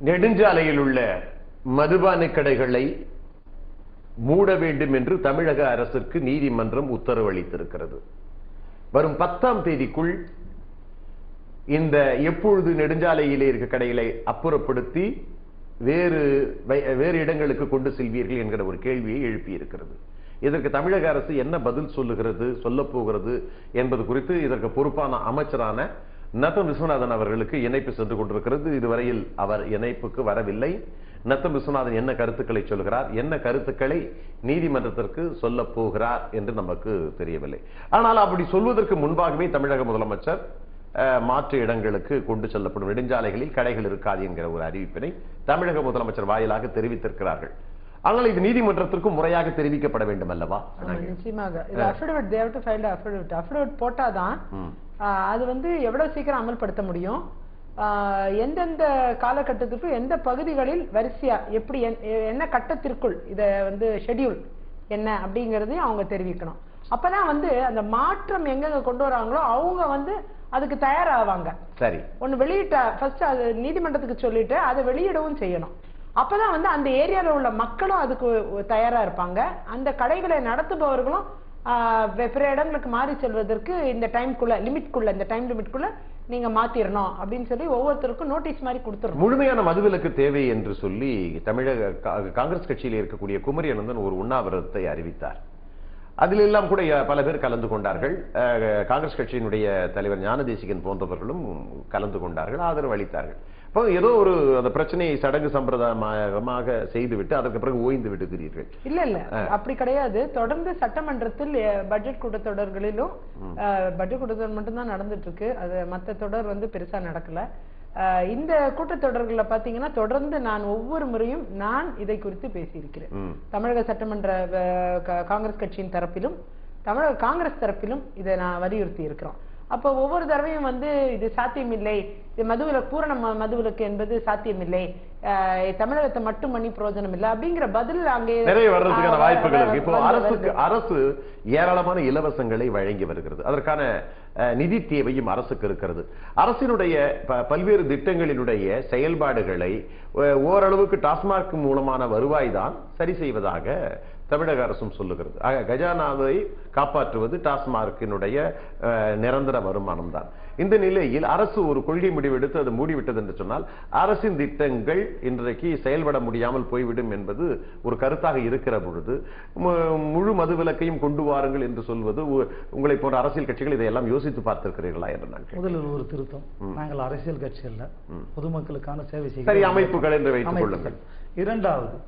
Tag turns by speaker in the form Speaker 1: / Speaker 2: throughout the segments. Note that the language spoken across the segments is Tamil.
Speaker 1: நெடுஞ்சாலையில் உள்ள மதுபான கடைகளை மூட வேண்டும் என்று தமிழக அரசுக்கு நீதிமன்றம் உத்தரவு அளித்திருக்கிறது. வரும் 10ஆம் தேதிக்குள் இந்த எப்பொழுது நெடுஞ்சாலையிலே இருக்க கடைகளை அப்புறப்படுத்தி வேறு இடங்களுக்கு கொண்டு செல்வீர்கள் என்கிற ஒரு கேள்வியை எழுப்பி இருக்கிறது. இதற்கு தமிழக அரசு என்ன பதில் சொல்ல போகிறது என்பது குறித்து இதற்கு பொறுப்பான அமைச்சரான நத்தம் விஸ்வநாதன் அவர்களுக்கு இணைப்பு சென்று கொண்டிருக்கிறது. இதுவரையில் அவர் இணைப்புக்கு வரவில்லை. நத்தம் விஸ்வநாதன் என்ன கருத்துக்களை சொல்கிறார், என்ன கருத்துக்களை நீதிமன்றத்திற்கு சொல்ல போகிறார் என்று நமக்கு தெரியவில்லை. ஆனால் அப்படி சொல்வதற்கு முன்பாகவே தமிழக முதலமைச்சர் மாற்று இடங்களுக்கு கொண்டு செல்லப்படும் நெடுஞ்சாலைகளில் கடைகள் இருக்காது என்கிற ஒரு அறிவிப்பினை தமிழக முதலமைச்சர் வாயிலாக தெரிவித்திருக்கிறார்கள். ஆனால் இது நீதிமன்றத்திற்கும் முறையாக தெரிவிக்கப்பட வேண்டும் அல்லவா?
Speaker 2: நிச்சயமாக போட்டாதான் அது எவ்வளவு சீக்கிரம் அமல்படுத்த முடியும், எந்தெந்த காலகட்டத்திற்கு எந்த பகுதிகளில் வரிசையா எப்படி என்ன கட்டத்திற்குள் இத ஷெட்யூல் என்ன அப்படிங்கறதையும் அவங்க தெரிவிக்கணும். அப்பதான் அந்த மாற்றம் எங்க கொண்டு வராங்களோ அவங்க அதுக்கு தயாராவாங்க.
Speaker 1: சரி,
Speaker 2: ஒண்ணு வெளியிட்ட ஃபர்ஸ்ட் அது நீதிமன்றத்துக்கு சொல்லிட்டு அதை வெளியிடவும் செய்யணும். அப்பதான் அந்த ஏரியால உள்ள மக்களும் அதுக்கு தயாரா இருப்பாங்க. அந்த கடைகளை நடத்துபவர்களும் பிற இடங்களுக்கு மாறி செல்வதற்கு இந்த டைம்குள்ள இந்த டைம் லிமிட்குள்ள நீங்க மாத்திரணும் அப்படின்னு சொல்லி ஒவ்வொருத்தருக்கும் நோட்டீஸ் மாதிரி கொடுத்துரும்.
Speaker 1: முழுமையான மதுவிலக்கு தேவை என்று சொல்லி தமிழக காங்கிரஸ் கட்சியில் இருக்கக்கூடிய குமரி அனந்தன் ஒரு உண்ணாவிரதத்தை அறிவித்தார். அதில் எல்லாம் கூட பல பேர் கலந்து கொண்டார்கள். காங்கிரஸ் கட்சியினுடைய தலைவர் ஞானதேசிகன் போன்றவர்களும் கலந்து கொண்டார்கள், ஆதரவு அளித்தார்கள். இப்போ ஏதோ ஒரு அந்த பிரச்சனையை சடங்கு சம்பிரதாயமாக செய்துவிட்டு அதற்கு பிறகு ஓய்ந்து விடுகிறீர்கள்.
Speaker 2: இல்ல அப்படி கிடையாது. தொடர்ந்து சட்டமன்றத்தில் பட்ஜெட் கூட்டத்தொடர்களிலும் பட்ஜெட் கூட்டத்தொடர் மட்டும்தான் நடந்துட்டு இருக்கு. அது மற்ற தொடர் பெருசா நடக்கல. இந்த கூட்டத்தொடர்களை பாத்தீங்கன்னா தொடர்ந்து நான் ஒவ்வொரு முறையும் நான் இதை குறித்து பேசியிருக்கிறேன். தமிழக சட்டமன்ற காங்கிரஸ் கட்சியின் தரப்பிலும் தமிழக காங்கிரஸ் தரப்பிலும் இதை நான் வலியுறுத்தி இருக்கிறோம். அப்போ ஒவ்வொரு தடவையும் இது சாத்தியமில்லை, இது மதுவிலக்கு பூரண மதுவிலக்கு என்பது சாத்தியமில்லை, தமிழகத்தை மட்டும் பண்ணி பிரயோஜனம் இல்லை அப்படிங்கிற பதில் அங்கே
Speaker 1: நிறைய வர்றதுக்கான வாய்ப்புகள் இருக்கு. இப்போ அரசு ஏராளமான இலவசங்களை வழங்கி வருகிறது. அதற்கான நிதி தேவையும் அரசுக்கு இருக்கிறது. அரசினுடைய பல்வேறு திட்டங்களினுடைய செயல்பாடுகளை ஓரளவுக்கு டாஸ்மாக் மூலமான வருவாய் தான் சரி செய்வதாக தமிழக அரசும் சொல்லுகிறது. கஜானாவை காப்பாற்றுவது டாஸ்மார்க்கினுடைய நிரந்தர வருமானம் தான். இந்த நிலையில் அரசு ஒரு கொள்கை முடிவு எடுத்து அது மூடிவிட்டது என்று சொன்னால் அரசின் திட்டங்கள் இன்றைக்கு செயல்பட முடியாமல் போய்விடும் என்பது ஒரு கருத்தாக இருக்கிற பொழுது முழு மதுவிலக்கையும் கொண்டு வாருங்கள் என்று சொல்வது உங்களை போன்ற அரசியல் கட்சிகள் இதையெல்லாம் யோசித்து பார்த்திருக்கிறீர்களா என்று நான்
Speaker 3: முதலில் ஒரு திருத்தம். நாங்கள் அரசியல் கட்சி அல்ல, பொதுமக்களுக்கான சேவை செய்ய
Speaker 1: சரி அமைப்புகள் என்று வைத்துக் கொள்ளுங்கள்.
Speaker 3: இரண்டாவது,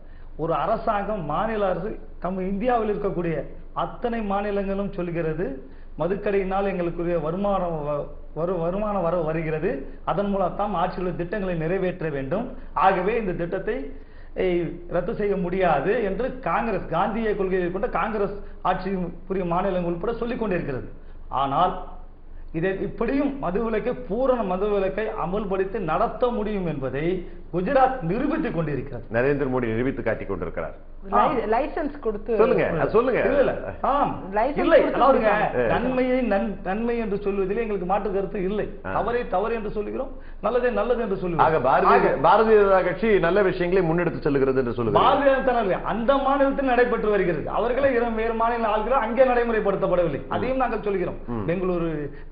Speaker 3: ஒரு அரசாங்கம் மாநில அரசு இந்தியாவில் இருக்கக்கூடிய அத்தனை மாநிலங்களும் சொல்கிறது மதுக்கடையினால் எங்களுக்குரிய வருமானம் வர வருகிறது, அதன் மூலம் தான் ஆட்சியுள்ள திட்டங்களை நிறைவேற்ற வேண்டும், ஆகவே இந்த திட்டத்தை ரத்து செய்ய முடியாது என்று காங்கிரஸ் காந்திய கொள்கையை கொண்ட காங்கிரஸ் ஆட்சி புரிய மாநிலங்கள் உட்பட சொல்லிக் கொண்டிருக்கிறது. ஆனால் இதை இப்படியும் மதுவிலக்கை பூரண மதுவிலக்கை அமல்படுத்தி நடத்த முடியும் என்பதை குஜராத் நிரூபித்துக் கொண்டிருக்கிறது.
Speaker 1: நரேந்திர மோடி நிரூபித்து காட்டிக் கொண்டிருக்கிறார்.
Speaker 2: லைசன்ஸ் கொடுத்து
Speaker 1: சொல்லுங்க.
Speaker 3: நன்மை என்று சொல்வதில் எங்களுக்கு மாற்று கருத்து இல்லை. தவறை தவறு என்று சொல்லுகிறோம், நல்லதே நல்லது என்று சொல்லுகிறோம்.
Speaker 1: பாரதிய ஜனதா கட்சி நல்ல விஷயங்களை முன்னெடுத்து செல்கிறது என்று சொல்லுகிறோம்.
Speaker 3: பாரதிய ஜனதா அந்த மாநிலத்தில் நடைபெற்று வருகிறது. அவர்களே வேறு மாநில ஆள்கிறோம், அங்கே நடைமுறைப்படுத்தப்படவில்லை. அதையும் நாங்கள் சொல்கிறோம்.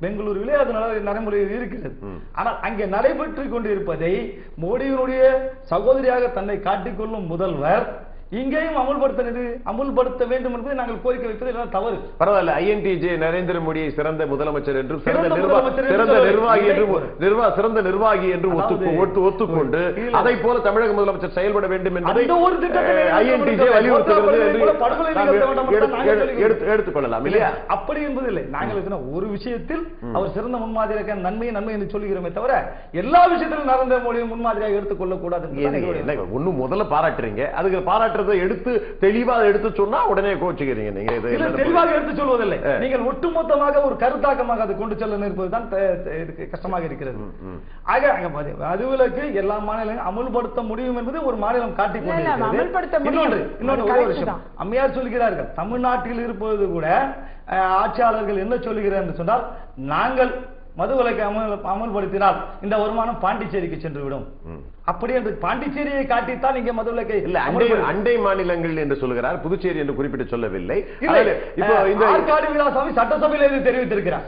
Speaker 3: பெங்களூருவிலே அது நடைமுறையில் இருக்கிறது. ஆனால் அங்கே நடைபெற்றுக் கொண்டிருப்பதை மோடியினுடைய சகோதரியாக தன்னை காட்டிக்கொள்ளும் முதல்வர் இங்கேயும் அமுல்படுத்த வேண்டும் என்பதை நாங்கள் கோரிக்கை வைப்பது தவறு.
Speaker 1: பரவாயில்ல, INTJ நரேந்திர மோடியை சிறந்த முதலமைச்சர் என்றும் சிறந்த நிர்வாகி என்று ஒத்துக்கொண்டு அதை போல தமிழக முதலமைச்சர் செயல்பட வேண்டும் என்று INTJ வலியுறுத்துகிறது எடுத்துக்கொள்ளலாம் இல்லையா?
Speaker 3: அப்படி என்பதில்லை. நாங்கள் ஒரு விஷயத்தில் அவர் சிறந்த முன்மாதிரியாக நன்மை என்று சொல்கிறோமே தவிர எல்லா விஷயத்திலும் நரேந்திர மோடியை முன்மாதிரியாக எடுத்துக்கொள்ளக் கூடாது.
Speaker 1: ஒன்னும் முதல்ல பாராட்டுறீங்க, அதுக்கு பாராட்டு எடுத்து தெளிவாக எடுத்து சொன்னா உடனே கோச்சுக்கிறீங்க. நீங்க
Speaker 3: தெளிவாக எடுத்து சொல்வதில்லை, நீங்கள் ஒட்டுமொத்தமாக ஒரு கருத்தாக்கமாக அதை கொண்டு செல்ல இருப்பதுதான் கஷ்டமாக இருக்கிறது. மதுவிலக்கு எல்லா மாநிலங்களும் அமுல்படுத்த முடியும் என்பது ஒரு மாநிலம் காட்டிக் கொண்டிருக்கிறது. இன்னொரு விஷயம் அம்மையார் சொல்கிறார்கள், தமிழ்நாட்டில் இருப்பது கூட ஆட்சியாளர்கள் என்ன சொல்லுகிறார் என்று சொன்னால், நாங்கள் மதுவிலக்கை அமல்படுத்தினால் இந்த வருமானம் பாண்டிச்சேரிக்கு சென்று விடும். அப்படியே பாண்டிச்சேரியை காட்டித்தான் இங்க மதுவிலக்கை
Speaker 1: இல்ல அண்டை மாநிலங்கள் என்று சொல்கிறார், புதுச்சேரி என்று குறிப்பிட்டு சொல்லவில்லை.
Speaker 3: இப்போ இந்த ஆற்காடு வீராசாமி சட்டசபையில் தெரிவித்திருக்கிறார்.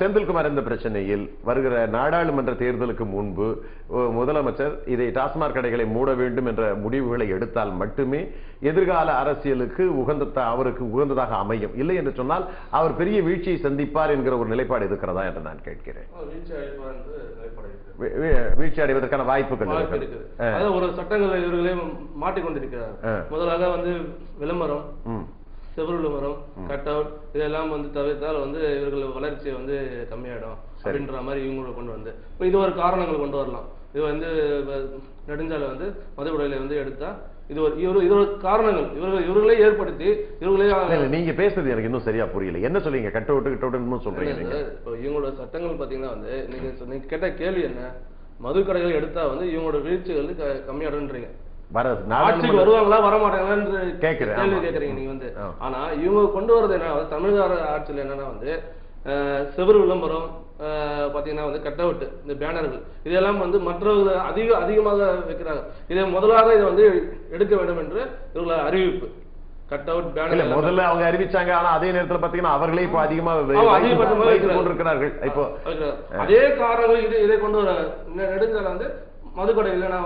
Speaker 1: செந்தில்குமார் இந்த பிரச்சனையில் வருகிற நாடாளுமன்ற தேர்தலுக்கு முன்பு முதலமைச்சர் இதை டாஸ்மாக் கடைகளை மூட வேண்டும் என்ற முடிவுகளை எடுத்தால் மட்டுமே எதிர்கால அரசியலுக்கு அவருக்கு உகந்ததாக அமையும். இல்லை என்று சொன்னால் அவர் பெரிய வீழ்ச்சியை சந்திப்பார் என்கிற ஒரு நிலைப்பாடு இருக்கிறதா என்று நான் கேட்கிறேன். வீழ்ச்சி அடைவதற்கான வாய்ப்புகள்
Speaker 4: ஒரு சட்டங்களை இவர்களே மாட்டிக்கொண்டிருக்கிறார். முதலாக விளம்பரம், செவ்வறு விளம்பரம், கட் அவுட் இதெல்லாம் தவிர்த்தால் இவர்கள் வளர்ச்சி கம்மியாயிடும் அப்படின்ற மாதிரி இவங்களை கொண்டு வந்து இப்போ இது ஒரு காரணங்கள் கொண்டு வரலாம். இது நெடுஞ்சாலை மதுவிடையில எடுத்தா இது ஒரு காரணங்கள் இவர்களே ஏற்படுத்தி இவர்களே.
Speaker 1: நீங்க பேசுறது எனக்கு இன்னும் சரியா புரியல. என்ன சொல்றீங்க? கட் அவுட் சொல்றீங்க.
Speaker 4: இவங்களோட சட்டங்கள் பாத்தீங்கன்னா நீங்க கேட்ட கேள்வி என்ன, மது கடைகள் எடுத்தா இவங்களோட வீழ்ச்சிகள் கம்மியாடுன்றீங்க. ஆட்சிக்கு வருவாங்களா வரமாட்டாங்களான்னு கேள்வி கேட்கறீங்க நீங்க. ஆனா இவங்க கொண்டு வரது என்ன, தமிழக ஆட்சியில் என்னன்னா செவ்வறு விளம்பரம் பாத்தீங்கன்னா கட் அவுட், இந்த பேனர்கள் இதெல்லாம் மற்றவர்கள் அதிகமாக வைக்கிறாங்க. இதை முதலாக இதை எடுக்க வேண்டும் என்று இவங்கள அறிவிப்பு. கட் அவுட் பேனர்
Speaker 1: முதல்ல அவங்க அறிவிச்சாங்க. ஆனா அதே நேரத்தில் பாத்தீங்கன்னா அவர்களே இப்போ அதிகமாக கொண்டிருக்கிறார்கள். இப்போ
Speaker 4: அதே காரணங்கள் இதை கொண்டு வர நெடுஞ்சாலை மதுக்கடை இல்லைன்னா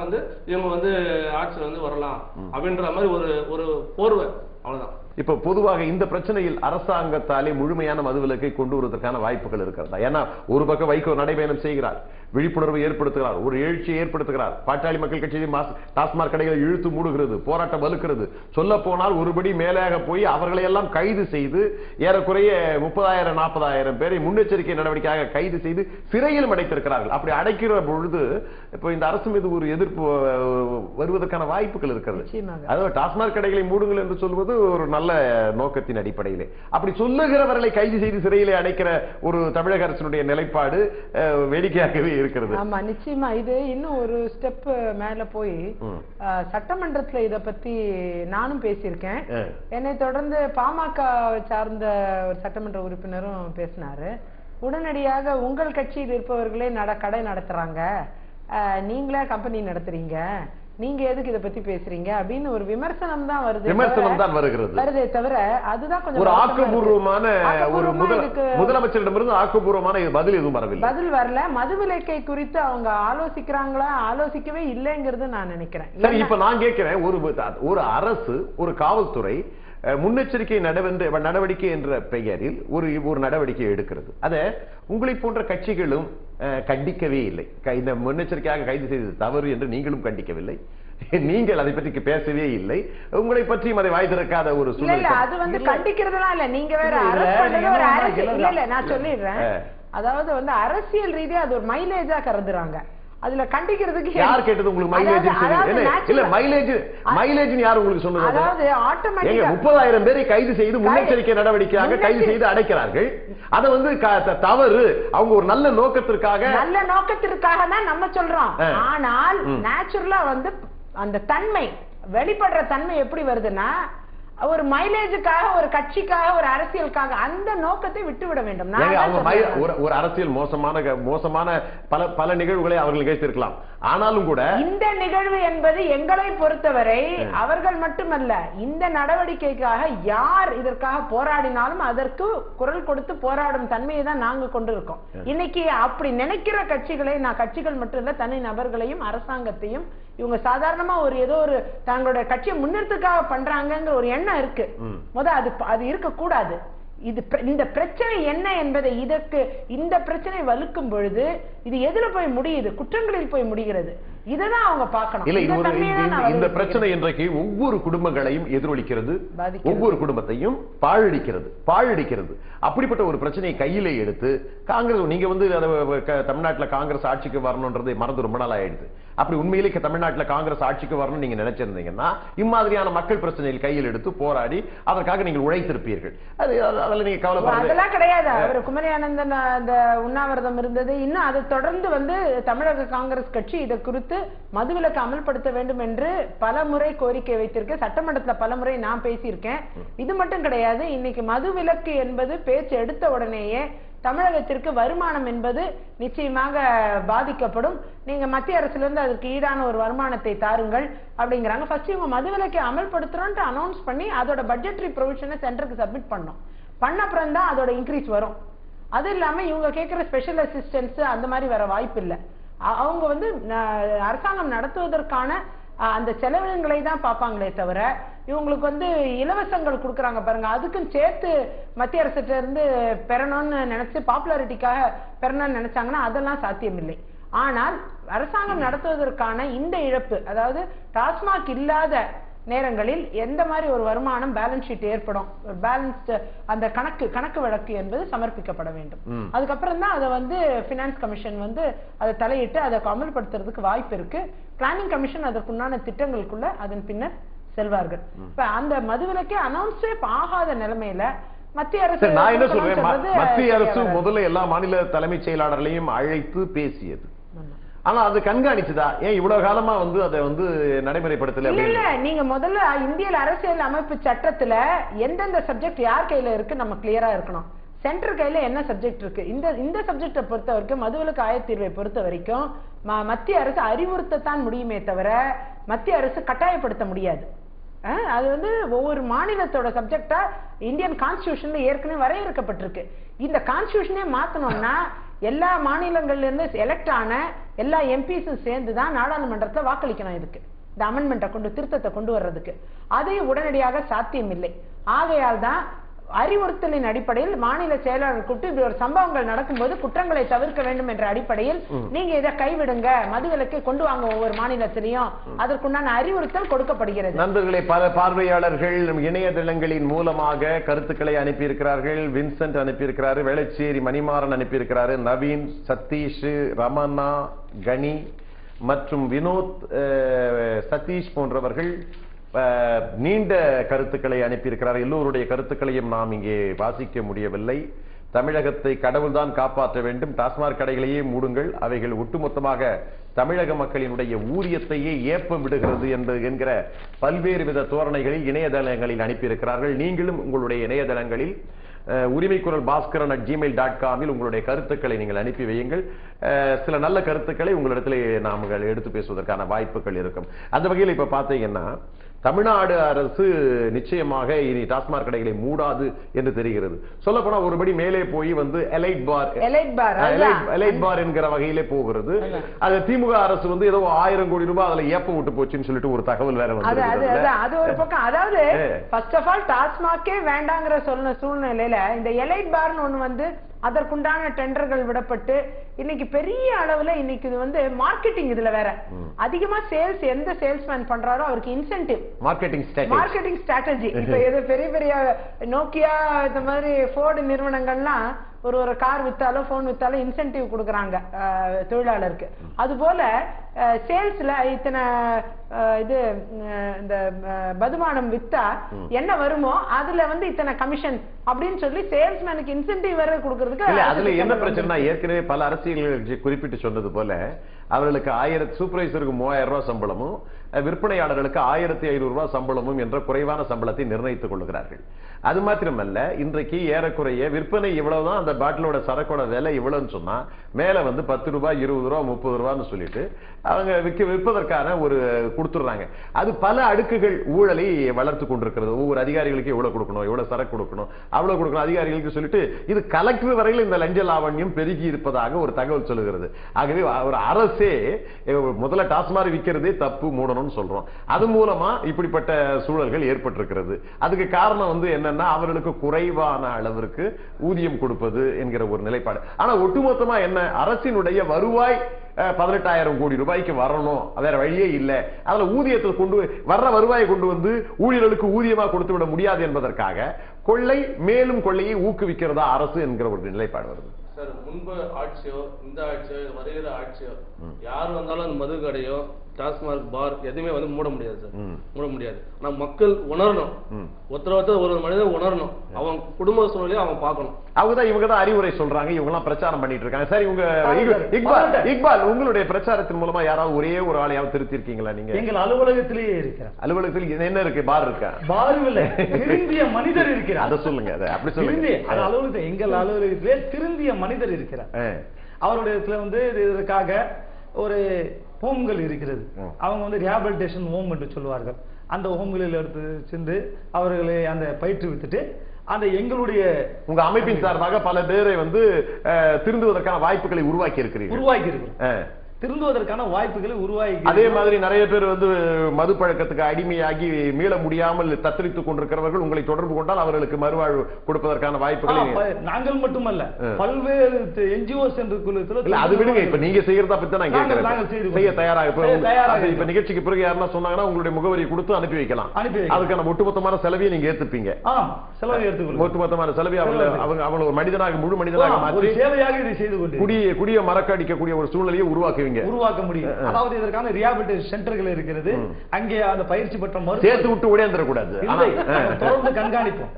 Speaker 4: இவங்க ஆட்சியில் வரலாம் அப்படின்ற மாதிரி ஒரு போர்வை, அவ்வளவுதான்.
Speaker 1: இப்ப பொதுவாக இந்த பிரச்சனையில் அரசாங்கத்தாலே முழுமையான மதுவிலக்கை கொண்டு வருவதற்கான வாய்ப்புகள் இருக்கிறதா? ஏன்னா ஒரு பக்கம் வைகோ நடைபயணம் செய்கிறார், விழிப்புணர்வு ஏற்படுத்துகிறார், ஒரு எழுச்சியை ஏற்படுத்துகிறார். பாட்டாளி மக்கள் கட்சி டாஸ்மாக் கடைகளை இழுத்து மூடுகிறது, போராட்டம் வலுக்கிறது. சொல்ல போனால் ஒருபடி மேலாக போய் அவர்களை எல்லாம் கைது செய்து ஏறக்குறைய 30,000-40,000 பேரை முன்னெச்சரிக்கை நடவடிக்கையாக கைது செய்து சிறையிலும் அடைத்திருக்கிறார்கள். அப்படி அடைக்கிற பொழுது இப்போ இந்த அரசு மீது ஒரு எதிர்ப்பு வருவதற்கான வாய்ப்புகள் இருக்கிறது. அதாவது டாஸ்மாக் கடைகளை மூடுங்கள் என்று சொல்வது ஒரு நல்ல நோக்கத்தின் அடிப்படையிலே அப்படி சொல்லுகிறவர்களை கைது செய்து சிறையிலே அடைக்கிற ஒரு தமிழக அரசினுடைய நிலைப்பாடு வேடிக்கையாகவே இருக்கிறது.
Speaker 2: ஆமா, நிச்சயமா. இது இன்னும் ஒரு ஸ்டெப் மேல போய் சட்டமன்றத்துல இத பத்தி நானும் பேசியிருக்கேன். என்னை தொடர்ந்து பாமக சார்ந்த ஒரு சட்டமன்ற உறுப்பினரும் பேசினாரு. உடனடியாக உங்கள் கட்சியில் இருப்பவர்களே கடை நடத்துறாங்க, நீங்களே கம்பெனி நடத்துறீங்க, நீங்க எதுக்கு இத பத்தி பேசுறீங்க அப்படின்னு ஒரு விமர்சனம் தான் வருதே தவிர அதுதான் கொஞ்சம்
Speaker 1: ஒரு ஆக்கப்பூர்வமான ஒரு முதலமைச்சரிடமிருந்து ஆக்கப்பூர்வமான பதில் எதுவும் வரவில்லை.
Speaker 2: பதில் வரல. மதுவிலக்கை குறித்து அவங்க ஆலோசிக்கிறாங்களா, ஆலோசிக்கவே இல்லைங்கிறது நான் நினைக்கிறேன்.
Speaker 1: சரி, இப்ப நான் கேட்கிறேன், ஒரு அரசு, ஒரு காவல்துறை முன்னெச்சரிக்கை நடவடிக்கை என்ற பெயரில் ஒரு நடவடிக்கை எடுக்கிறது. அதை உங்களை போன்ற கட்சிகளும் கண்டிக்கவே இல்லை. இந்த முன்னெச்சரிக்கையாக கைது செய்தது தவறு என்று நீங்களும் கண்டிக்கவில்லை, நீங்கள் அதை பற்றி பேசவே இல்லை. உங்களை பற்றியும் அதை வாய் திறக்காத ஒரு சூழ்நிலை.
Speaker 2: அது கண்டிக்கிறதுலாம் இல்ல, நீங்க வேற நான் சொல்லிடுறேன். அதாவது அரசியல் ரீதியா அது ஒரு மைலேஜா கருதுறாங்க. அதுல கண்டிக்கிறதுக்கு
Speaker 1: யார் கேட்டது உங்களுக்கு மைலேஜ்? இல்ல மைலேஜ் யார் உங்களுக்கு சொன்னது?
Speaker 2: அதாவது ஆட்டோமேட்டிக்கா
Speaker 1: 30,000 பேரை கைது செய்து முன்னெச்சரிக்கை நடவடிக்கையாக கைது செய்து அடைக்கிறார்கள். அத தவறு, அவங்க ஒரு நல்ல நோக்கத்திற்காக
Speaker 2: தான் நம்ம சொல்றோம். ஆனால் நேச்சுரலா அந்த தன்மை, வெளிப்படுற தன்மை எப்படி வருதுன்னா ஒரு மைலேஜுக்காக, ஒரு கட்சிக்காக, ஒரு அரசியலுக்காக அந்த நோக்கத்தை விட்டுவிட வேண்டும்.
Speaker 1: ஒரு அரசியல் மோசமான பல நிகழ்வுகளை அவர்கள் நிகழ்த்திருக்கலாம். ஆனாலும் கூட
Speaker 2: இந்த நிகழ்வு என்பது எங்களை பொறுத்தவரை அவர்கள் மட்டுமல்ல, இந்த நடவடிக்கைக்காக யார் இதற்காக போராடினாலும் அதற்கு குரல் கொடுத்து போராடும் தன்மையை தான் நாங்க கொண்டிருக்கோம். இன்னைக்கு அப்படி நினைக்கிற கட்சிகள் மட்டும் இல்ல, தனி நபர்களையும் அரசாங்கத்தையும் இவங்க சாதாரணமா ஏதோ ஒரு தங்களுடைய கட்சியை முன்னெடுத்துக்காக பண்றாங்கிற ஒரு எண்ணம் இருக்கு. அது இருக்கக்கூடாது. இந்த பிரச்சனை என்ன என்பதை இந்த பிரச்சனை வலுக்கும் பொழுது இது எதுல போய் முடியுது? குற்றங்களில் போய் முடிகிறது. இதுதான் அவங்க பார்க்கணும்.
Speaker 1: இந்த பிரச்சனை இன்றைக்கு ஒவ்வொரு குடும்பங்களையும் எதிரொலிக்கிறது, ஒவ்வொரு குடும்பத்தையும் பாழடிக்கிறது. அப்படிப்பட்ட ஒரு பிரச்சனையை கையிலே எடுத்து காங்கிரஸ், நீங்க தமிழ்நாட்டில் காங்கிரஸ் ஆட்சிக்கு வரணும்ன்றதை மறந்து ரொம்ப நாள் ஆயிடுது. அப்படி உண்மையிலேயே தமிழ்நாட்டில் காங்கிரஸ் ஆட்சிக்கு வரணும்னு நீங்க நினைச்சிருந்தீங்கன்னா இம்மாதிரியான மக்கள் பிரச்சனைகள் கையில் எடுத்து போராடி அதற்காக நீங்கள் உழைத்திருப்பீர்கள். அதெல்லாம் நீங்க கவலைப்பட
Speaker 2: அதெல்லாம் கிடையாது. அவர் குமரி ஆனந்தன் அந்த உண்ணாவிரதம் இருந்தது. இன்னும் அதை தொடர்ந்து தமிழக காங்கிரஸ் கட்சி இதை குறித்து மதுவிலக்கு அமல்படுத்த வேண்டும் என்று பல முறை கோரிக்கை வைத்திருக்கேன். சட்டமன்றத்தில் பல முறை நான் பேசியிருக்கேன். இது மட்டும் கிடையாது, இன்னைக்கு மதுவிலக்கு என்பது பேச்சு எடுத்த உடனேயே தமிழகத்திற்கு வருமானம் என்பது நிச்சயமாக பாதிக்கப்படும். நீங்க மத்திய அரசுல இருந்து அதுக்கு ஈடான ஒரு வருமானத்தை தாருங்கள் அப்படிங்கிறாங்க. ஃபர்ஸ்ட் இவங்க மதுவிலக்கை அமல்படுத்துறோம்னு அனௌன்ஸ் பண்ணி அதோட பட்ஜெட்டரி ப்ரொவிஷனை சென்டருக்கு சப்மிட் பண்ணோம். பண்ண அப்புறம் தான் அதோட இன்க்ரீஸ் வரும். அது இல்லாம இவங்க கேட்கிற ஸ்பெஷல் அசிஸ்டன்ஸ் அந்த மாதிரி வர வாய்ப்பு இல்லை. அவங்க வந்து அரசாங்கம் நடத்துவதற்கான அந்த செலவினங்களை தான் பார்ப்பாங்களே தவிர இவங்களுக்கு வந்து இலவசங்கள் கொடுக்குறாங்க பாருங்க, அதுக்கும் சேர்த்து மத்திய அரசிட்ட இருந்து பெறணும்னு நினைச்சு பாப்புலாரிட்டிக்காக பெறணும்னு நினைச்சாங்கன்னா அதெல்லாம் சாத்தியம் இல்லை. ஆனால் அரசாங்கம் நடத்துவதற்கான இந்த இழப்பு, அதாவது டாஸ்மாக் இல்லாத நேரங்களில் எந்த மாதிரி ஒரு வருமானம் பேலன்ஸ் ஷீட் ஏற்படும், பேலன்ஸ்ட் அந்த கணக்கு வழக்கு என்பது சமர்ப்பிக்கப்பட வேண்டும். அதுக்கப்புறம் தான் அதை வந்து பினான்ஸ் கமிஷன் வந்து அதை தலையிட்டு அதை அமல்படுத்துறதுக்கு வாய்ப்பு இருக்கு. பிளானிங் கமிஷன் அதற்குண்டான திட்டங்களுக்குள்ள அதன் பின்னர் செல்வார்கள். இப்ப அந்த மதுவிலக்கே அனௌன்ஸே ஆகாத நிலைமையில மத்திய அரசு,
Speaker 1: நான் என்ன சொல்றேன், மத்திய அரசு முதல்ல எல்லா மாநில தலைமைச் செயலாளர்களையும் அழைத்து பேசியது. ஆனா அது கண்காணிச்சுதா? ஏன் இவ்வளவு காலமா வந்து அதை வந்து நடைமுறைப்படுத்தல?
Speaker 2: இல்ல, நீங்க முதல்ல இந்திய அரசியல் அமைப்பு சட்டத்துல எந்தெந்த சப்ஜெக்ட் யார் கையில இருக்கு நம்ம கிளியரா இருக்கணும். சென்டர் கையில என்ன சப்ஜெக்ட் இருக்கு, இந்த சப்ஜெக்ட பொறுத்த வரைக்கும் மதுவிலக்கு ஆயத்தீர்வை பொறுத்த வரைக்கும் மத்திய அரசு அறிவுறுத்தத்தான் முடியுமே தவிர மத்திய அரசு கட்டாயப்படுத்த முடியாது. அது வந்து ஒவ்வொரு மாநிலத்தோட சப்ஜெக்டா இந்தியன் கான்ஸ்டிடியூஷன்ல ஏற்கனவே வரையறுக்கப்பட்டிருக்கு. இந்த கான்ஸ்டிடியூஷனே மாத்தணும்னா எல்லா மாநிலங்கள்ல இருந்து எலெக்ட் ஆன எல்லா எம்பிஸும் சேர்ந்துதான் நாடாளுமன்றத்துல வாக்களிக்கணும். இதுக்கு இந்த அமெண்ட்மெண்ட்டை கொண்டு திருத்தத்தை கொண்டு வர்றதுக்கு அதே உடனடியாக சாத்தியம் இல்லை. ஆகையால் தான் அறிவுறுத்தலின் அடிப்படையில் மாநில செயலாளர் கூப்பிட்டு இப்படி ஒரு சம்பவங்கள் நடக்கும்போது குற்றங்களை தவிர்க்க வேண்டும் என்ற அடிப்படையில் நீங்க இதை கைவிடுங்க, மதுவிலக்கை கொண்டு வாங்க ஒவ்வொரு மாநிலத்திலையும் அதற்குண்டான அறிவுறுத்தல் கொடுக்கப்படுகிறது.
Speaker 1: நண்பர்களே, பல பார்வையாளர்கள் இணையதளங்களின் மூலமாக கருத்துக்களை அனுப்பியிருக்கிறார்கள். வின்சென்ட் அனுப்பியிருக்கிறாரு, வேளச்சேரி மணிமாறன் அனுப்பியிருக்கிறாரு, நவீன், சதீஷ், ரமணா, கனி மற்றும் வினோத், சதீஷ் போன்றவர்கள் நீண்ட கருத்துக்களை அனுப்பியிருக்கிறார். எல்லோருடைய கருத்துக்களையும் நாம் இங்கே வாசிக்க முடியவில்லை. தமிழகத்தை கடவுள்தான் காப்பாற்ற வேண்டும், டாஸ்மாக் கடைகளையே மூடுங்கள், அவைகள் ஒட்டுமொத்தமாக தமிழக மக்களினுடைய ஊதியத்தையே ஏப்பம் விடுகிறது என்கிற பல்வேறு வித தோரணைகளில் இணையதளங்களில் அனுப்பியிருக்கிறார்கள். நீங்களும் உங்களுடைய இணையதளங்களில் உரிமைக்குரல் பாஸ்கரன்@gmail.com உங்களுடைய கருத்துக்களை நீங்கள் அனுப்பி வையுங்கள். சில நல்ல கருத்துக்களை உங்களிடத்தில் நாங்கள் எடுத்து பேசுவதற்கான வாய்ப்புகள் இருக்கும். அந்த வகையில் இப்ப பாத்தீங்கன்னா தமிழ்நாடு அரசு நிச்சயமாக இனி டாஸ்மாக் கடைகளை மூடாது என்று தெரிகிறது. சொல்ல போனா ஒருபடி மேலே போய் வந்து எலைட் பார் என்கிற வகையிலே போகிறது. அது திமுக அரசு வந்து ஏதோ 1000 கோடி ரூபாய் அதுல ஏப்பம் விட்டு போச்சுன்னு சொல்லிட்டு ஒரு தகவல் வேற வந்து
Speaker 2: அது ஒரு பக்கம். அதாவது ஃபர்ஸ்ட் ஆஃப் ஆல் டாஸ்மாக்கே வேண்டாங்கிற சூழ்நிலையில இந்த எலைட் பார்னு ஒண்ணு வந்து அதற்குண்டான டெண்டர்கள் விடப்பட்டு இன்னைக்கு பெரிய அளவுல இன்னைக்கு இது வந்து மார்க்கெட்டிங், இதுல வேற அதிகமா சேல்ஸ் எந்த சேல்ஸ்மேன் பண்றாரோ அவருக்கு இன்சென்டிவ், மார்க்கெட்டிங் ஸ்ட்ராட்டஜி. இப்ப எது பெரிய பெரிய நோக்கியா இந்த மாதிரி ஃபோர்டு நிறுவனங்கள்லாம் ஒரு கார் வித்தாலும் போன் வித்தாலும் இன்சென்டிவ் கொடுக்கறாங்க தொழிலாளருக்கு. அது போல சேல்ஸ்ல இத்தனை இது இந்த மதுபானம் வித்தா என்ன வருமோ அதுல வந்து இத்தனை கமிஷன் அப்படின்னு சொல்லி சேல்ஸ்மேனுக்கு இன்சென்டிவ் வேற கொடுக்கறதுக்கு.
Speaker 1: அதுல என்ன பிரச்சனை, ஏற்கனவே பல அரசியல் குறிப்பிட்டு சொன்னது போல அவர்களுக்கு 1000 சூப்பர்வைசருக்கு 3000 ரூபாய் சம்பளமும் விற்பனையாளர்களுக்கு 1500 ரூபாய் சம்பளமும் என்ற குறைவான சம்பளத்தை நிர்ணயித்துக் கொள்கிறார்கள். அது மாத்திரமல்ல, இன்றைக்கு ஏறக்குறைய விற்பனை இவ்வளவுதான், அந்த பாட்டிலோட சரக்கோட விலை இவ்வளவுன்னு சொன்னா மேல வந்து 10 ரூபாய் 20 ரூபாய் 30 ரூபான்னு சொல்லிட்டு அவங்க விற்பதற்கான ஒரு கொடுத்துடுறாங்க. அது பல அடுக்குகள் ஊழலை வளர்த்து கொண்டிருக்கிறது. ஒவ்வொரு அதிகாரிகளுக்கு எவ்வளவு கொடுக்கணும், எவ்வளவு சரக்கு கொடுக்கணும், அவ்வளவு கொடுக்கணும் அதிகாரிகளுக்கு சொல்லிட்டு இது கலெக்டர் வரையில் இந்த லஞ்ச லாவண்யம் பெருகி இருப்பதாக ஒரு தகவல் சொல்லுகிறது. ஆகவே ஒரு அரசே முதல்ல டாஸ்மாக் விற்கிறதே தப்பு, மூடணும்னு சொல்றோம். அது மூலமா இப்படிப்பட்ட சூழல்கள் ஏற்பட்டிருக்கிறது. அதுக்கு காரணம் வந்து என்னன்னா அவர்களுக்கு குறைவான அளவிற்கு ஊதியம் கொடுப்பது என்கிற ஒரு நிலைப்பாடு. ஆனா ஒட்டுமொத்தமா என்ன, அரசினுடைய வருவாய் 18,000 கோடி ரூபாய்க்கு வரணும், வேற வழியே இல்ல. அதுல ஊதியத்தை கொண்டு வர்ற வருவாயை கொண்டு வந்து ஊழியர்களுக்கு ஊதியமா கொடுத்து விட முடியாது என்பதற்காக கொள்ளை மேலும் கொள்ளையை ஊக்குவிக்கிறதா அரசு என்கிற ஒரு நிலைப்பாடு வருது.
Speaker 4: சார், முன்பு ஆட்சியோ இந்த ஆட்சியோ வருகிற ஆட்சியோ யார் வந்தாலும் அந்த மது கடையோ டாஸ்மாக் பார் எதுவுமே வந்து மூட முடியாது சார், மூட முடியாது. ஆனா மக்கள் உணரணும், ஒருத்தர் ஒரு மனிதன் உணரணும், அவன் குடும்ப சூழ்நிலையை அவன் பார்க்கணும்.
Speaker 1: அவங்கதான் இவங்க தான் அறிவுரை சொல்றாங்க, இவங்க எல்லாம் பிரச்சாரம் பண்ணிட்டு இருக்காங்க. சரி, உங்க இக்பால் உங்களுடைய பிரச்சாரத்தின் மூலமா யாராவது ஒரே ஒரு ஆளையாவது திருத்தி இருக்கீங்களா? நீங்க
Speaker 3: எங்கள் அலுவலகத்திலேயே இருக்கிறார்.
Speaker 1: அலுவலகத்தில் என்ன இருக்கு? பார் இருக்கா?
Speaker 3: பார் இல்ல, திருந்திய மனிதர் இருக்கிறார்.
Speaker 1: அதை சொல்லுங்க, அதை அப்படி சொல்லுங்க.
Speaker 3: அலுவலகத்தில் எங்கள் அலுவலகத்திலே திருந்திய மனிதர் இருக்கிறார். அவருடைய இடத்துல வந்து இதற்காக ஒரு ஹோம்கள் இருக்கிறது. அவங்க வந்து ரிஹாபிலிட்டேஷன் ஹோம் என்று சொல்லுவார்கள். அந்த ஹோம்களில் எடுத்து சென்று அவர்களை அந்த பயிற்றுவித்துட்டு அந்த எங்களுடைய
Speaker 1: உங்க அமைப்பின் சார்பாக பல பேரை வந்து திருந்துவதற்கான வாய்ப்புகளை உருவாக்கி இருக்கிறீங்க.
Speaker 3: திருந்துவதற்கான வாய்ப்புகளை உருவாகி,
Speaker 1: அதே மாதிரி நிறைய பேர் வந்து மது பழக்கத்துக்கு அடிமையாகி மீள முடியாமல் தத்தளித்துக் கொண்டிருக்கிறவர்கள் உங்களை தொடர்பு கொண்டால் அவர்களுக்கு மறுவாழ்வு கொடுப்பதற்கான வாய்ப்புகளை நாங்கள்
Speaker 3: மட்டுமல்ல பல்வேறு என்ஜிஓஸ் என்று குழுத்தில்.
Speaker 1: அது விடுங்க, இப்ப நீங்க செய்யறதா பத்தி நான் கேட்கிறேன். செய்ய தயாராக இப்ப நிகழ்ச்சிக்கு பிறகு யாருன்னா சொன்னாங்கன்னா உங்களுடைய முகவரி கொடுத்து அனுப்பி வைக்கலாம். அதுக்கான ஒட்டுமொத்தமான செலவையை நீங்க ஏத்துப்பீங்க. ஒட்டுமொத்தமான செலவை அவங்க ஒரு மனிதனாக, முழு மனிதனாக மாற்றி சேவையாக இதை செய்து கொண்டு குடிய மறக்கடிக்கக்கூடிய ஒரு சூழ்நிலையை
Speaker 3: உருவாக்க முடியும். அதாவது இதற்கான ரிஹாபிலிட்டேஷன் சென்டர்கள் இருக்கிறது. அங்கே அந்த பயிற்சி பெற்ற
Speaker 1: சேர்த்து விட்டு ஓடியாந்துடக்கூடாது.
Speaker 3: தொடர்ந்து கண்காணிப்போம்.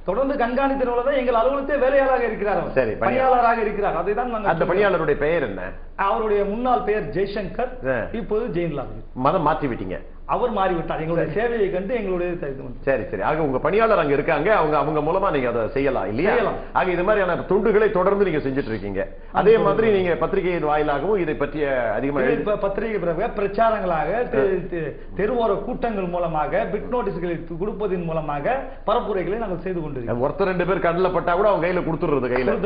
Speaker 3: தொடர்ந்து கண்காணித்தவர்கள்தான் எங்கள் அலுவலகத்தை வேலையாளராக இருக்கிறார். சரி, பணியாளராக இருக்கிறார். அதைதான்
Speaker 1: அந்த பணியாளருடைய பெயர் என்ன?
Speaker 3: அவருடைய முன்னாள் பெயர் ஜெய்சங்கர், இப்போது ஜெயின்லால்.
Speaker 1: மதம் மாற்றி விட்டீங்க.
Speaker 3: அவர் மாறிவிட்டார். எங்களுடைய சேவையை கண்டு எங்களுடைய.
Speaker 1: சரி சரி, ஆக உங்க பணியாளர் அங்க இருக்காங்க, அவங்க மூலமா நீங்க அதை செய்யலாம் இல்லையா? ஆக இது மாதிரியான தொண்டுகளை தொடர்ந்து நீங்க செஞ்சுட்டு இருக்கீங்க. அதே மாதிரி நீங்க பத்திரிகையின் வாயிலாகவும் இதை பற்றிய அதிகமாக
Speaker 3: பத்திரிகை பிரச்சாரங்களாக, தெருவோர கூட்டங்கள் மூலமாக, பிட் நோட்டீஸ்களை கொடுப்பதன் மூலமாக பரப்புரைகளை நாங்கள் செய்து கொண்டிருக்கோம்.
Speaker 1: ஒருத்தர் 2 பேர் கண்ணில் பட்டா கூட அவங்க கையில கொடுத்துடுறது, கையில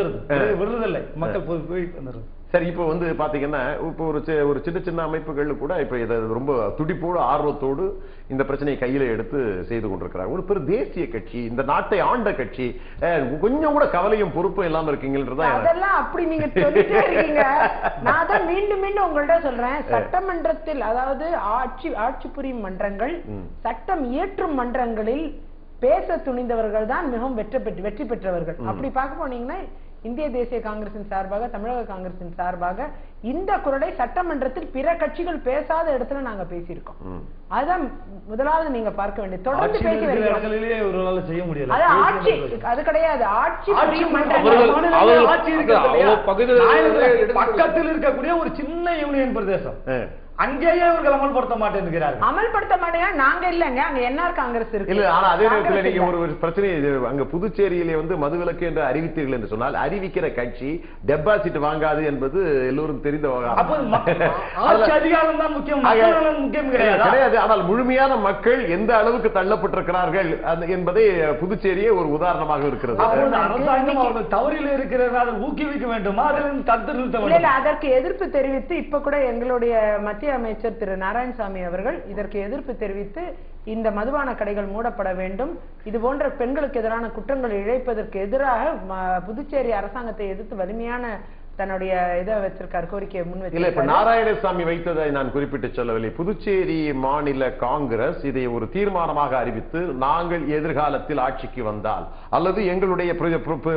Speaker 3: விடுறதில்லை, மக்கள் போய் வந்துடுறது.
Speaker 1: சரி, இப்போ வந்து பாத்தீங்கன்னா இப்போ ஒரு சின்ன சின்ன அமைப்புகள் கூட இப்ப இதை ரொம்ப துடிப்போடு ஆர்வத்தோடு இந்த பிரச்சனையை கையில எடுத்து செய்து கொண்டிருக்கிறாங்க. ஒரு பெரிய தேசிய கட்சி, இந்த நாட்டை ஆண்ட கட்சி, கொஞ்சம் கூட கவலையும் பொறுப்பும் இல்லாம இருக்கீங்கன்றதா.
Speaker 2: அதெல்லாம் அப்படி நீங்க சொல்லிட்டே இருக்கீங்க. நான் தான் மீண்டும் மீண்டும் உங்கள்ட்ட சொல்றேன், சட்டமன்றத்தில், அதாவது ஆட்சி புரியும் மன்றங்கள், சட்டம் இயற்றும் மன்றங்களில் பேச துணிந்தவர்கள் தான் மிகவும் வெற்றி பெற்றவர்கள். அப்படி பார்க்க போனீங்கன்னா இந்திய தேசிய காங்கிரசின் சார்பாக, தமிழக காங்கிரசின் சார்பாக இந்த குரலை சட்டமன்றத்தில் பிற கட்சிகள் பேசாத இடத்துல நாங்க பேசியிருக்கோம். அதான் முதலாவது நீங்க பார்க்க வேண்டியது. தொடர்ந்து பேசி
Speaker 3: செய்ய முடியல.
Speaker 2: அது கிடையாது.
Speaker 3: பக்கத்தில் இருக்கக்கூடிய ஒரு சின்ன யூனியன் பிரதேசம், அங்கேயே இவர்கள் அமல்படுத்த மாட்டேங்கிறார்கள்.
Speaker 2: அமல்படுத்த மாட்டேங்க, நாங்க இல்லங்க, அங்க என்ஆர் காங்கிரஸ் இருக்கு.
Speaker 1: இல்ல, ஆனா அதே நேரத்தில் நீங்க ஒரு பிரச்சனை, அங்க புதுச்சேரியிலே வந்து மதுவிலக்கு என்று அறிவித்தீர்கள் என்று சொன்னால், அறிவிக்கிற கட்சி டெபாசிட் வாங்காது என்பது எல்லோரும் தெரிந்த
Speaker 3: அதிகாரம் தான் முக்கியம்
Speaker 1: கிடையாது. ஆனால் முழுமையான மக்கள் எந்த அளவுக்கு தள்ளப்பட்டிருக்கிறார்கள் என்பதை புதுச்சேரியே ஒரு உதாரணமாக இருக்கிறது.
Speaker 3: அரசாங்கம் அவர்கள் தவறில் இருக்கிறார்கள், ஊக்குவிக்க வேண்டுமா, அதில் தடுத்து நிறுத்த வேண்டும்.
Speaker 2: அதற்கு எதிர்ப்பு தெரிவித்து இப்ப கூட எங்களுடைய மத்திய அமைச்சர் திரு நாராயணசாமி அவர்கள் இதற்கு எதிர்ப்பு தெரிவித்து இந்த மதுபான கடைகள் மூடப்பட வேண்டும், இது போன்ற பெண்களுக்கு எதிரான குற்றங்கள் இழைப்பதற்கு எதிராக புதுச்சேரி அரசாங்கத்தை எதிர்த்து வலிமையான தன்னுடைய இதை வச்சிருக்காரு, கோரிக்கையை முன்வைத்து.
Speaker 1: இப்ப நாராயணசாமி வைத்ததை நான் குறிப்பிட்டு சொல்லவில்லை. புதுச்சேரி மாநில காங்கிரஸ் இதை ஒரு தீர்மானமாக அறிவித்து, நாங்கள் எதிர்காலத்தில் ஆட்சிக்கு வந்தால், அல்லது எங்களுடைய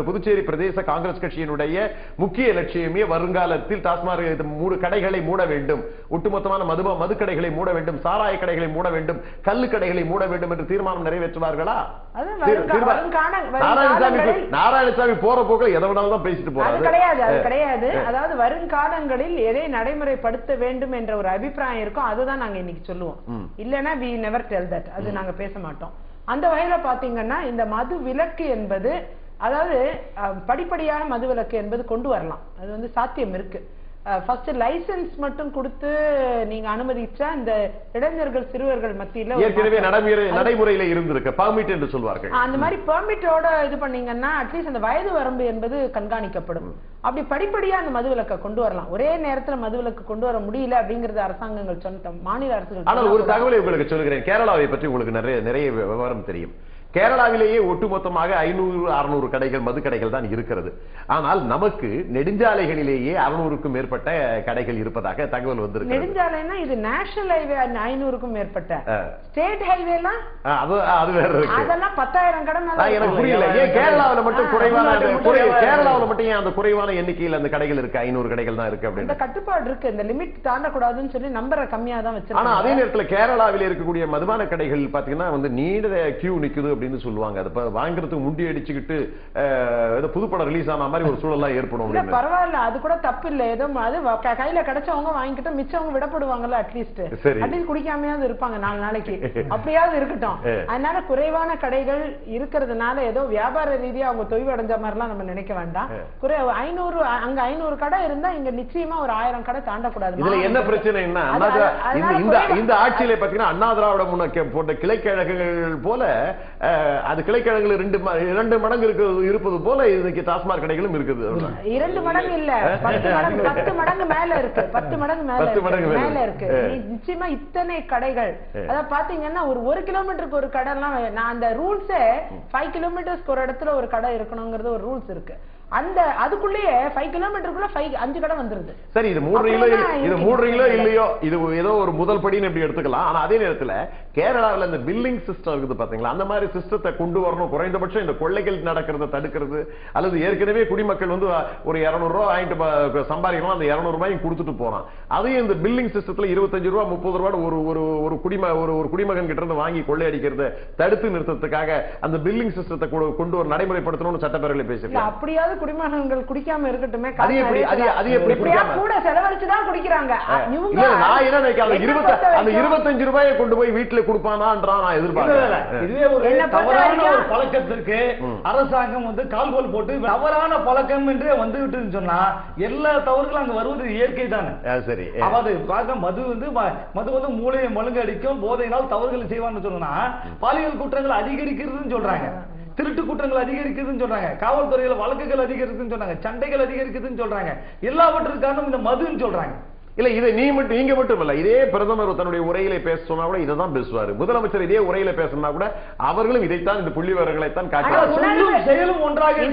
Speaker 1: புதுச்சேரி பிரதேச காங்கிரஸ் கட்சியினுடைய முக்கிய லட்சியமே வருங்காலத்தில் டாஸ்மாக் கடைகளை மூட வேண்டும், ஒட்டுமொத்தமான மது கடைகளை மூட வேண்டும், சாராய கடைகளை மூட வேண்டும், கல்லு கடைகளை மூட வேண்டும் என்று தீர்மானம் நிறைவேற்றுவார்களா? நாராயணசாமி போற போக்க எதை வேணாலும் தான் பேசிட்டு போறாரு.
Speaker 2: அதாவது வருங்காலங்களில் எதை நடைமுறைப்படுத்த வேண்டும் என்ற ஒரு அபிப்பிராயம் இருக்கும், அதுதான் நாங்க இன்னைக்கு சொல்லுவோம். இல்லைன்னா we never tell that, அது நாங்க பேச மாட்டோம். அந்த வகையில பாத்தீங்கன்னா இந்த மது விலக்கு என்பது, அதாவது படிப்படியாக மது விலக்கு என்பது கொண்டு வரலாம், அது வந்து சாத்தியம் இருக்கு. ஃபர்ஸ்ட் லைசென்ஸ் மட்டும் கொடுத்து நீங்க அனுமதிச்சா இந்த இளைஞர்கள் சிறுவர்கள் மத்தியில
Speaker 1: ஏற்கனவே நடைமுறையில இருந்திருக்கு பெர்மிட் என்று சொல்வார்கள்.
Speaker 2: அந்த மாதிரி பெர்மிட்டோட இது பண்ணீங்கன்னா அட்லீஸ்ட் அந்த வயது வரம்பு என்பது கண்காணிக்கப்படும். அப்படி படிப்படியா அந்த மதுவிலக்கை கொண்டு வரலாம். ஒரே நேரத்துல மதுவிலக்கு கொண்டு வர முடியல அப்படிங்கறது அரசாங்கங்கள் சொன்ன, மாநில அரசுகள்.
Speaker 1: ஆனால் ஒரு தகவலை உங்களுக்கு சொல்லுகிறேன், கேரளாவை பற்றி உங்களுக்கு நிறைய விவரம் தெரியும். கேரளாவிலேயே ஒட்டுமொத்தமாக 500-600 கடைகள் மது கடைகள் தான் இருக்கிறது. ஆனால் நமக்கு நெடுஞ்சாலைகளிலேயே 600க்கும் மேற்பட்ட கடைகள் இருப்பதாக தகவல் வந்திருக்கு.
Speaker 2: நெடுஞ்சாலைனா இது நேஷனல் ஹைவே 500க்கும் மேற்பட்ட, ஸ்டேட் ஹைவேலாம்
Speaker 1: அது வேற இருக்கு.
Speaker 2: அதெல்லாம் 10,000 கடை மேல.
Speaker 1: எனக்கு புரியல, ஏன் கேரளாவில் மட்டும் கேரளாவில் மட்டும் ஏன் அந்த குறைவான எண்ணிக்கையில் அந்த கடைகள் இருக்கு, 500 கடைகள் தான் இருக்கு அப்படின்னு?
Speaker 2: அந்த கட்டுப்பாடு இருக்கு, இந்த லிமிட் தாண்டக்கூடாதுன்னு சொல்லி நம்பரை கம்மியா தான் வச்சிருக்காங்க.
Speaker 1: ஆனா அதே நேரத்தில் கேரளாவில் இருக்கக்கூடிய மதுபான கடைகள் பாத்தீங்கன்னா வந்து நீண்ட கியூ நிக்குது அப்படின்னு சொல்லுவாங்க. அது வாங்குறதுக்கு முண்டி அடிச்சுக்கிட்டு புதுப்படம் ரிலீஸ் ஆன மாதிரி ஒரு சூழலாம் ஏற்படும்.
Speaker 2: பரவாயில்ல, அது கூட தப்பு இல்ல. ஏதோ அது கையில கிடைச்சவங்க வாங்கிட்டு மிச்சவங்க விடப்படுவாங்கல்ல, அட்லீஸ்ட் குடிக்காமையாவது இருப்பாங்க 4 நாளைக்கு, அப்படியாவது இருக்கட்டும். அதனால குறைவான கடைகள் இருக்கிறதுனால ஏதோ வியாபார ரீதியா அவங்க தொய்வு அடைஞ்ச மாதிரிலாம் நம்ம நினைக்க வேண்டாம். 500 அங்க 500 கடை இருந்தா இங்க நிச்சயமா ஒரு 1000 கடை தாண்டக்கூடாது.
Speaker 1: இதுல என்ன பிரச்சனைன்னா இந்த ஆட்சியில பாத்தீங்கன்னா அண்ணா திராவிட முன்னேற்ற போன்ற கிளைக்கழகங்கள் போல அது கிளைக்கழகங்கள் 2 மடங்கு இருப்பது போல இன்னைக்கு டாஸ்மாக் கடைகளும் இருக்குது.
Speaker 2: 2 மடங்கு இல்ல, 10 மடங்கு மேல இருக்கு. 10 மடங்கு மேல இருக்கு. நிச்சயமா இத்தனை கடைகள். அத பாத்தீங்கன்னா ஒரு கிலோமீட்டருக்கு ஒரு கடை எல்லாம், நான் அந்த ரூல்ஸே 5 கிலோமீட்டர்ஸ்க்கு ஒரு இடத்துல ஒரு கடை இருக்கணுங்கிறது ஒரு ரூல்ஸ் இருக்கு. அந்த அதுக்குள்ளேயே 5 கிலோமீட்டருக்குள்ள 5 கடை வந்துருது.
Speaker 1: சரி, இது மூடுறீங்களோ இல்லையோ, இது ஏதோ ஒரு முதல் படின்னு எப்படி எடுத்துக்கலாம். ஆனா அதே நேரத்துல கேரளாவில் இந்த பில்லிங் சிஸ்டம் இருக்குது பாத்தீங்களா, அந்த மாதிரி சிஸ்டத்தை கொண்டு வரணும். குறைந்தபட்சம் இந்த கொள்ளைகள் நடக்கிறத தடுக்கிறது, அல்லது ஏற்கனவே குடிமக்கள் வந்து ஒரு 200 ரூபாய் வாங்கிட்டு சம்பாதிக்கலாம், அந்த 200 ரூபாயும் கொடுத்துட்டு போறான். அதையும் இந்த பில்லிங் சிஸ்டத்துல 25 ரூபாய் 30 ரூபாய் ஒரு குடிமகன் கிட்ட இருந்து வாங்கி கொள்ளை அடிக்கிறத தடுத்து நிறுத்தத்துக்காக அந்த பில்லிங் சிஸ்டத்தை கொண்டு ஒரு நடைமுறைப்படுத்தணும்னு சட்டப்பேரவையில் பேசிருக்காங்க.
Speaker 2: அப்படியாவது குடிமகன்கள் குடிக்காம இருக்கட்டுமே,
Speaker 1: கூட
Speaker 2: செலவழிச்சுதான் குடிக்கிறாங்க.
Speaker 1: நான் என்ன நினைக்கிறேன், அந்த 25 ரூபாயை கொண்டு போய் வீட்டுல கொடுப்பானான்றான் நான் எதிர்பார்க்கிறேன்.
Speaker 3: இதுவே ஒரு தவறான ஒரு பழக்கத்திற்கு அரசாங்கம் வந்து கால்கோல் போட்டு தவறான பழக்கம் என்று வந்து விட்டு சொன்னா எல்லா தவறுகளும் அங்க வருவது இயற்கை தானே.
Speaker 1: சரி,
Speaker 3: அதாவது மது வந்து மூளையை மழுங்க அடிக்கும், போதையினால் தவறுகளை செய்வான்னு சொன்னா பாலியல் குற்றங்கள் அதிகரிக்கிறதுன்னு சொல்றாங்க, திருட்டு குற்றங்கள் அதிகரிக்குதுன்னு சொல்றாங்க, காவல்துறையில வழக்குகள் அதிகரிக்குதுன்னு சொல்றாங்க, சண்டைகள் அதிகரிக்குதுன்னு சொல்றாங்க. எல்லாவற்றுக்கு காரணம் இந்த மதுன்னு சொல்றாங்க.
Speaker 1: இல்ல இதை நீங்க மட்டும் இல்ல, இதே பிரதமர் தன்னுடைய உரையில பேச சொன்னா கூட இதைதான் பேசுவாரு. முதலமைச்சர் இதே உரையில பேசினா கூட அவர்களும் இதைத்தான், இந்த புள்ளி விவரங்களைத்தான் காட்டுவார்.
Speaker 3: செயலும் ஒன்றாக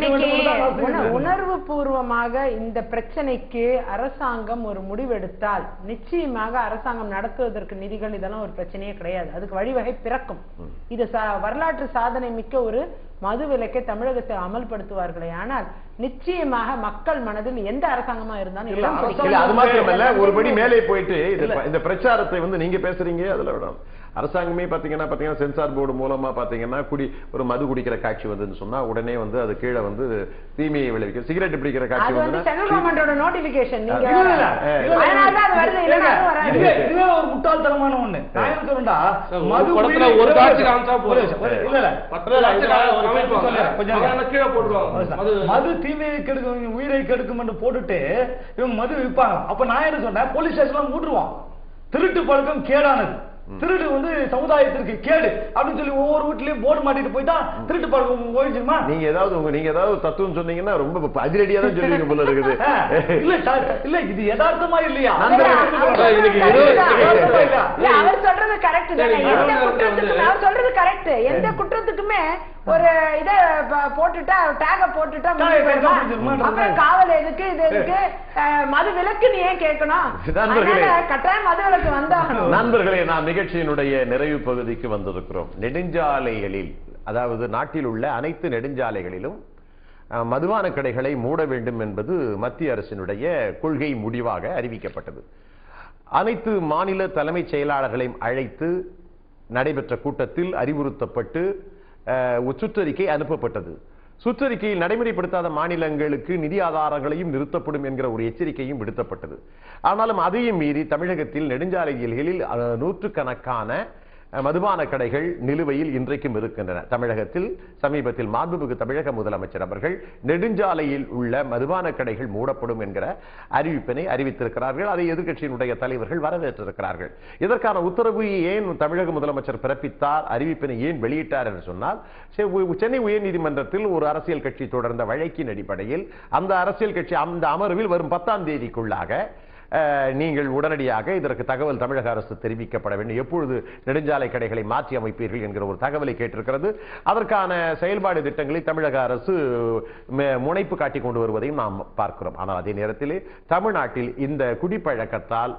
Speaker 2: உணர்வு பூர்வமாக இந்த பிரச்சனைக்கு அரசாங்கம் ஒரு முடிவெடுத்தால் நிச்சயமாக அரசாங்கம் நடத்துவதற்கு நிதிகள் இதெல்லாம் ஒரு பிரச்சனையே கிடையாது. அதுக்கு வழிவகை பிறக்கும். இது வரலாற்று சாதனை மிக்க ஒரு மது விலக்கை தமிழகத்தை அமல்படுத்துவார்களே, ஆனால் நிச்சயமாக மக்கள் மனதில் எந்த அரசாங்கமா இருந்தாலும்
Speaker 1: அது மாத்திரமல்ல, ஒருபடி மேலே போயிட்டு இந்த பிரச்சாரத்தை வந்து நீங்க பேசுறீங்க, அதுல விட அரசாங்கமே பாத்தீங்கன்னா சென்சார் போர்டு மூலமா பாத்தீங்கன்னா ஒரு மது குடிக்கிற காட்சி வந்து சொன்னா உடனே வந்து அது கீழே வந்து தீமையை விளைவிக்க, சிகரெட் பிடிக்கிற காட்சி வந்து
Speaker 2: சென்ட்ரல் கவர்மெண்டோட நோட்டிபிகேஷன்.
Speaker 3: இதுவே ஒரு முட்டாள்தனமான ஒண்ணு. நான் சொல்றேன்டா, மது
Speaker 4: ஒரு காட்சி காமிச்சா போதும்,
Speaker 3: மது தீமையை கெடுக்கும் உயிரை கெடுக்கும் என்று போட்டுட்டு இவங்க மது விற்பாங்க. அப்ப நான் என்ன சொன்னேன், போலீஸ் ஸ்டேஷன்ல மூட்டுருவான். திருட்டு பழக்கம் கேடானது, திருடு வந்து சமுதாயத்திற்கு கேடு அப்படின்னு சொல்லி ஒவ்வொரு வீட்லயும் போர்டு மாட்டிட்டு போயிட்டா திருட்டு பழக்கம் போயிடுச்சுமா.
Speaker 1: நீங்க ஏதாவது தத்துவம் சொன்னீங்கன்னா ரொம்ப அதிரடியா தான் சொல்லுவீங்க போல இருக்குது.
Speaker 3: இல்ல இது யதார்த்தமா இல்லையா?
Speaker 2: அவர் சொல்றது கரெக்ட் தானே, அவர் சொல்றது கரெக்ட். எந்த குற்றத்துக்குமே ஒரு இத போட்டுட்டா டேக போட்டுட்டா அப்புறம் காவல் எதுக்கு, இது எதுக்கு, மது விலக்கு நீ ஏன் கேட்கணும்? கட்டாயம் மது விலக்கு வந்தா.
Speaker 1: நண்பர்களே, நாம் நிகழ்ச்சியினுடைய நிறைவு பகுதிக்கு வந்திருக்கிறோம். நெடுஞ்சாலைகளில், அதாவது நாட்டில் உள்ள அனைத்து நெடுஞ்சாலைகளிலும் மதுபான கடைகளை மூட வேண்டும் என்பது மத்திய அரசினுடைய கொள்கை முடிவாக அறிவிக்கப்பட்டது. அனைத்து மாநில தலைமைச் செயலாளர்களையும் அழைத்து நடைபெற்ற கூட்டத்தில் அறிவுறுத்தப்பட்டு சுற்றறிக்கை அனுப்பப்பட்டது. சுற்றறிக்கையில் நடைமுறைப்படுத்தாத மாநிலங்களுக்கு நிதி ஆதாரங்களையும் நிறுத்தப்படும் என்கிற ஒரு எச்சரிக்கையும் விடுத்தப்பட்டது. ஆனாலும் அதையும் மீறி தமிழகத்தில் நெடுஞ்சாலைகளில் நூற்றுக்கணக்கான மதுபான கடைகள் நிலுவையில் இன்றைக்கும் இருக்கின்றன. தமிழகத்தில் சமீபத்தில் மாண்புமிகு தமிழக முதலமைச்சர் அவர்கள் நெடுஞ்சாலையில் உள்ள மதுபான கடைகள் மூடப்படும் என்கிற அறிவிப்பினை அறிவித்திருக்கிறார்கள். அதை எதிர்க்கட்சியினுடைய தலைவர்கள் வரவேற்றிருக்கிறார்கள். இதற்கான உத்தரவு ஏன் தமிழக முதலமைச்சர் பிறப்பித்தார், அறிவிப்பினை ஏன் வெளியிட்டார் என்று சொன்னால், சென்னை உயர்நீதிமன்றத்தில் ஒரு அரசியல் கட்சி தொடர்ந்த வழக்கின் அடிப்படையில் அந்த அரசியல் கட்சி அந்த அமர்வில் வரும் 10ஆம் தேதிக்குள்ளாக நீங்கள் உடனடியாக இதற்கு தகவல் தமிழக அரசு தெரிவிக்கப்பட வேண்டும். எப்பொழுது நெடுஞ்சாலை கடைகளை மாற்றி அமைப்பீர்கள் என்கிற ஒரு தகவலை கேட்டிருக்கிறது. அதற்கான செயல்பாடு திட்டங்களை தமிழக அரசு முனைப்பு காட்டிக் கொண்டு வருவதையும் நாம் பார்க்கிறோம். ஆனால் அதே நேரத்தில் தமிழ்நாட்டில் இந்த குடிப்பழக்கத்தால்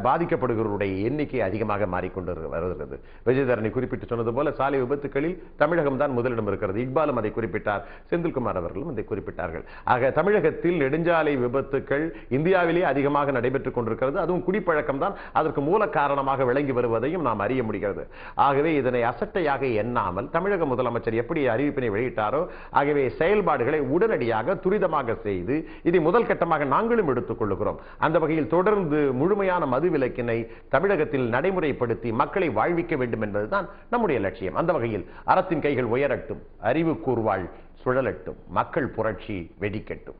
Speaker 1: பாதிக்கப்படுகிறவருடைய எண்ணிக்கை அதிகமாக மாறிக்கொண்டு வருகிறது. விஜயதரணி குறிப்பிட்டு சொன்னது போல சாலை விபத்துகளில் தமிழகம் தான் முதலிடம் இருக்கிறது. இக்பாலும் அதை குறிப்பிட்டார், செந்தில்குமார் அவர்களும் அதை குறிப்பிட்டார்கள். ஆக தமிழகத்தில் நெடுஞ்சாலை விபத்துக்கள் இந்தியாவிலே அதிகமாக நடைபெற்றுக் கொண்டிருக்கிறது. அதுவும் குடிப்பழக்கம் தான் அதற்கு மூல காரணமாக விளங்கி வருவதையும் நாம் அறிய முடிகிறது. ஆகவே இதனை அசட்டையாக எண்ணாமல் தமிழக முதலமைச்சர் எப்படி அறிவிப்பினை வெளியிட்டாரோ ஆகவே செயல்பாடுகளை உடனடியாக துரிதமாக செய்து இதை முதல் கட்டமாக நாங்களும் எடுத்துக் கொள்ளுகிறோம். அந்த வகையில் தொடர்ந்து முழுமையான மது விலக்கினை தமிழகத்தில் நடைமுறைப்படுத்தி மக்களை வாழ்விக்க வேண்டும் என்பதுதான் நம்முடைய லட்சியம். அந்த வகையில் அரசின் கைகள் உயரட்டும், அறிவு கூர்வாள் சுழலட்டும், மக்கள் புரட்சி வெடிக்கட்டும்.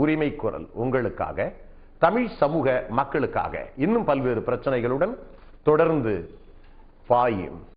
Speaker 1: உரிமை குரல் உங்களுக்காக, தமிழ் சமூக மக்களுக்காக இன்னும் பல்வேறு பிரச்சனைகளுடன் தொடர்ந்து பாயும்.